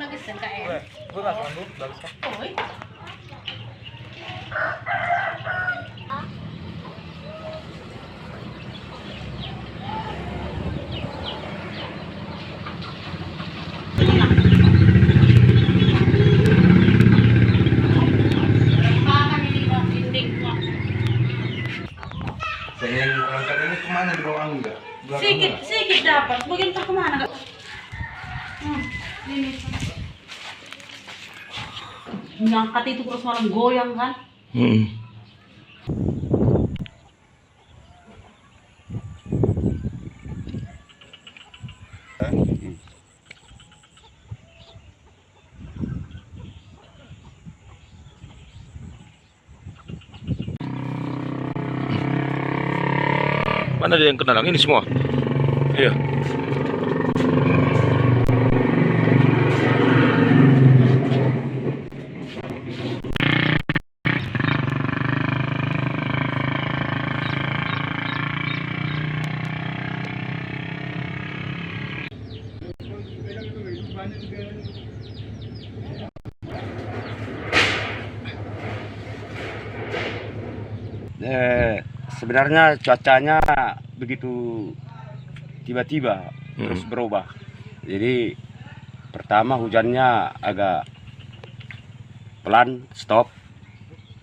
lagi SNKN. Gue nggak sanggup, bagus kan? Oi. Saya yang perangkat ini kemana di bawah angin nggak? Sedikit dapat. Bagian tak kemana kak? Ini. Ngangkat itu terus malam goyang kan? Mana ada yang kena lang ini semua? Iya. Sebenarnya cuacanya begitu tiba-tiba terus berubah. Jadi pertama hujannya agak pelan, stop,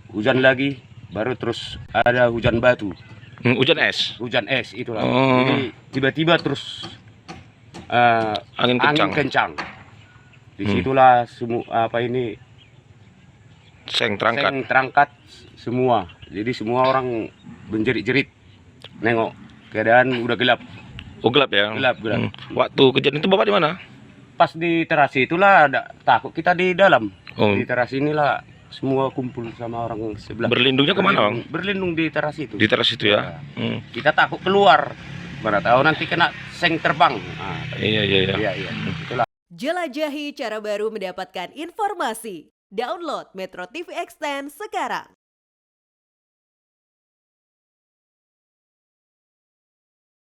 hujan lagi, baru terus ada hujan batu, Hujan es. hujan es itulah. Oh. Jadi tiba-tiba terus Angin kencang. kencang. Disitulah semua Seng terangkat. seng terangkat semua. Jadi semua orang menjerit-jerit, nengok keadaan udah gelap. Oh gelap ya? Gelap. Waktu kejadian itu bapak di mana? Pas di teras itulah ada takut kita di dalam. Oh. Di teras inilah semua kumpul sama orang sebelah. Berlindungnya kemana bang? Berlindung di teras itu. Di teras itu ya? Kita takut keluar. Mana tahu nanti kena seng terbang. Iya. Iya. Itulah. Jelajahi cara baru mendapatkan informasi. Download Metro TV Extend sekarang.